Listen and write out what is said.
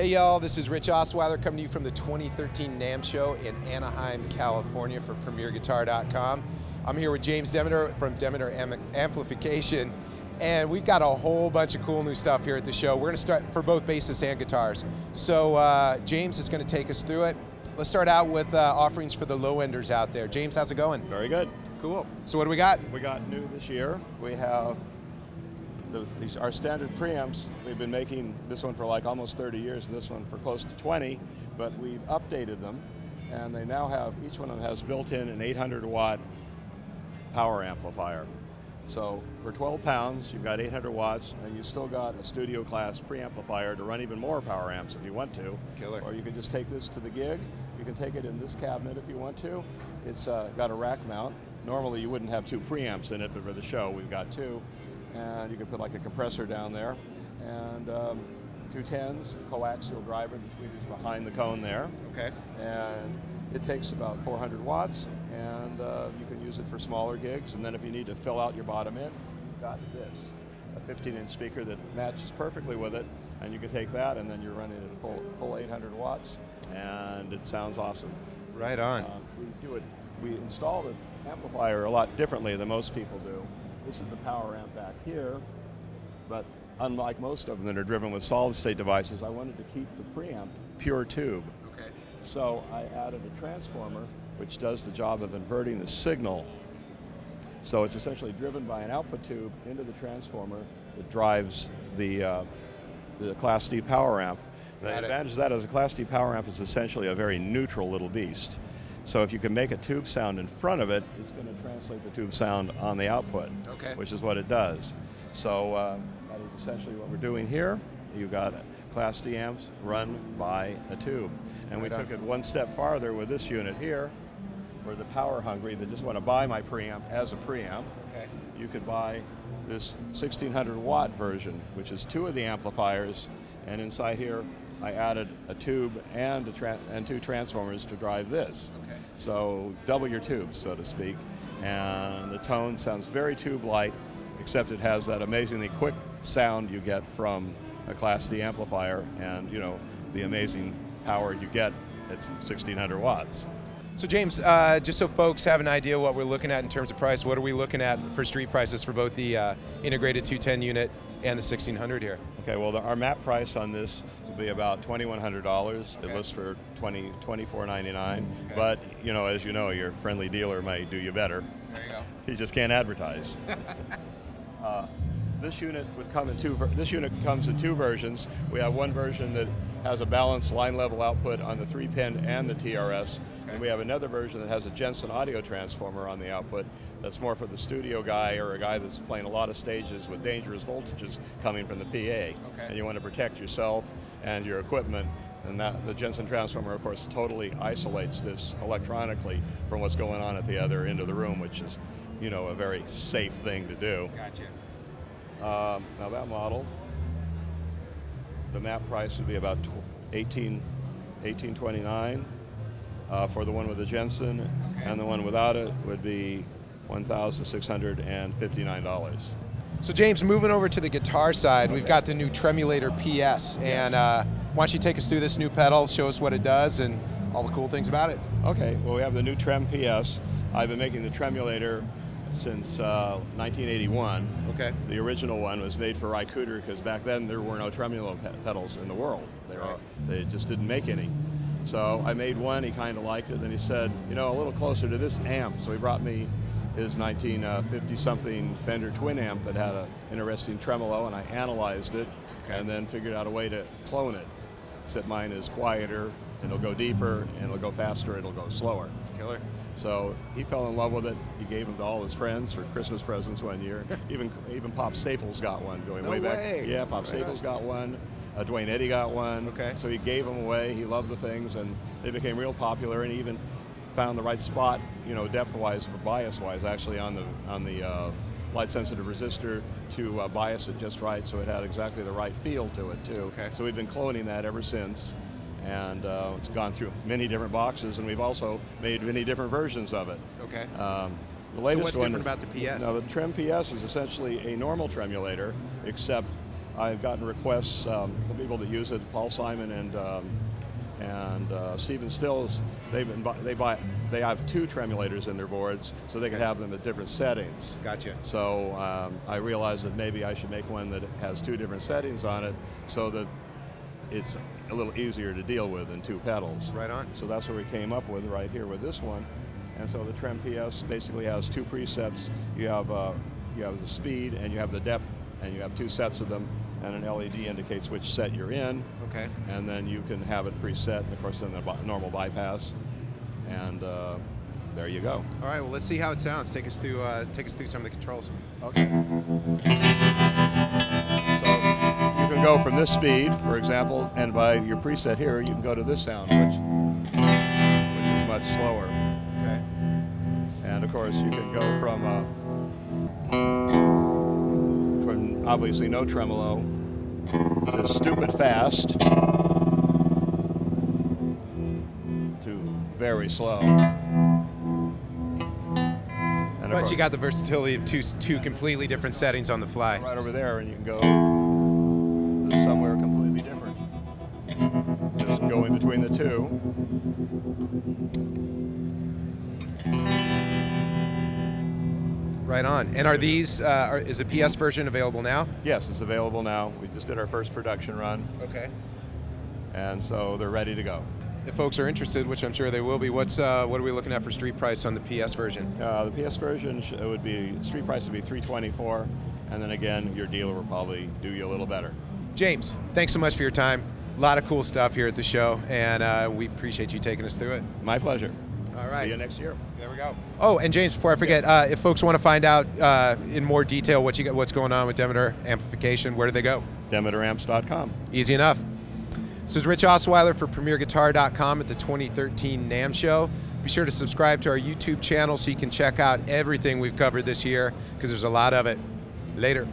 Hey y'all, this is Rich Osweiler coming to you from the 2013 NAMM show in Anaheim, California for PremierGuitar.com. I'm here with James Demeter from Demeter Amplification, and we've got a whole bunch of cool new stuff here at the show. We're going to start for both basses and guitars. So James is going to take us through it. Let's start out with offerings for the low-enders out there. James, how's it going? Very good. Cool. So what do we got? We got new this year. We have our standard preamps. We've been making this one for like almost 30 years and this one for close to 20, but we've updated them, and they now have, each one of them has built-in an 800-watt power amplifier. So for 12 pounds, you've got 800 watts, and you've still got a studio class preamplifier to run even more power amps if you want to. Killer. Or you can just take this to the gig. You can take it in this cabinet if you want to. It's got a rack mount. Normally you wouldn't have two preamps in it, but for the show we've got two. And you can put like a compressor down there, and two 10s, coaxial driver, the tweeters behind the cone there. Okay. And it takes about 400 watts, and you can use it for smaller gigs. And then if you need to fill out your bottom end, you've got this, a 15-inch speaker that matches perfectly with it, and you can take that, and then you're running at a full 800 watts, and it sounds awesome. Right on. We install the amplifier a lot differently than most people do. This is the power amp back here, but unlike most of them that are driven with solid-state devices, I wanted to keep the preamp pure tube. Okay. So I added a transformer, which does the job of inverting the signal. So it's essentially driven by an output tube into the transformer that drives the Class D power amp. The advantage of that is a Class D power amp is essentially a very neutral little beast. So if you can make a tube sound in front of it, it's going to translate the tube sound on the output, which is what it does. So that is essentially what we're doing here. You've got Class D amps run by a tube. And we took it one step farther with this unit here, for the power hungry that just want to buy my preamp as a preamp. Okay. You could buy this 1600 watt version, which is two of the amplifiers, and inside here I added a tube and two transformers to drive this. Okay. So double your tubes, so to speak. And the tone sounds very tube-light, except it has that amazingly quick sound you get from a Class D amplifier, and you know the amazing power you get at 1600 watts. So James, just so folks have an idea what we're looking at in terms of price, what are we looking at for street prices for both the integrated 210 unit and the 1600 here? Okay, well our map price on this will be about $2,100. It lists for $24.99. Okay. But you know, as you know, your friendly dealer may do you better. There you go. He just can't advertise. This unit would come in this unit comes in two versions. We have one version that has a balanced line level output on the 3-pin and the TRS. And we have another version that has a Jensen audio transformer on the output that's more for the studio guy or a guy that's playing a lot of stages with dangerous voltages coming from the PA. Okay. And you want to protect yourself and your equipment. And the Jensen transformer, of course, totally isolates this electronically from what's going on at the other end of the room, which is, you know, a very safe thing to do. Gotcha. Now that model, the map price would be about $1829 for the one with the Jensen, and the one without it would be $1,659. So James, moving over to the guitar side, we've got the new Tremulator PS, and why don't you take us through this new pedal, show us what it does and all the cool things about it. Okay, well we have the new Trem PS. I've been making the Tremulator since 1981. Okay. The original one was made for Ry Cooder because back then there were no tremolo pedals in the world. They just didn't make any. So I made one, he kind of liked it, then he said, you know, a little closer to this amp. So he brought me his 1950-something Fender Twin amp that had an interesting tremolo, and I analyzed it and then figured out a way to clone it. Except mine is quieter, it'll go deeper, and it'll go faster, it'll go slower. Killer. So he fell in love with it. He gave them to all his friends for Christmas presents one year. even Pop Staples got one going way back. Yeah, Pop Staples got one. Dwayne Eddy got one. Okay. So he gave them away. He loved the things, and they became real popular. And he even found the right spot, you know, depth-wise, bias-wise, actually on the light-sensitive resistor to bias it just right, so it had exactly the right feel to it too. Okay. So we've been cloning that ever since. And it's gone through many different boxes, and we've also made many different versions of it. Okay. The latest so what's different about the PS? Now the Trem PS is essentially a normal tremulator, except I've gotten requests from people that use it. Paul Simon and Stephen Stills. They have 2 tremulators in their boards, so they can have them at different settings. Gotcha. So I realized that maybe I should make one that has 2 different settings on it, so that it's a little easier to deal with than 2 pedals. Right on. So that's what we came up with right here with this one. And so the Trem PS basically has 2 presets. You have the speed and you have the depth, and you have 2 sets of them, and an LED indicates which set you're in. Okay. And then you can have it preset, and of course then the normal bypass, and there you go. All right. Well, let's see how it sounds. Take us through some of the controls. Okay. So you can go from this speed, for example, and by your preset here, you can go to this sound, which is much slower. Okay. And of course, you can go from obviously no tremolo to stupid fast to very slow. And But you got the versatility of two completely different settings on the fly. right over there, and you can go somewhere completely different. Just go in between the 2. Right on. And are these, is the PS version available now? Yes, it's available now. We just did our first production run, Okay. and so they're ready to go. If folks are interested, which I'm sure they will be, what are we looking at for street price on the PS version? The PS version would be, street price would be $324, and then again, your dealer will probably do you a little better. James, thanks so much for your time. A lot of cool stuff here at the show, and we appreciate you taking us through it. My pleasure. All right. See you next year. There we go. Oh, and James, before I forget, if folks want to find out in more detail what's going on with Demeter Amplification, where do they go? DemeterAmps.com. Easy enough. This is Rich Osweiler for PremierGuitar.com at the 2013 NAMM show. Be sure to subscribe to our YouTube channel so you can check out everything we've covered this year, because there's a lot of it. Later.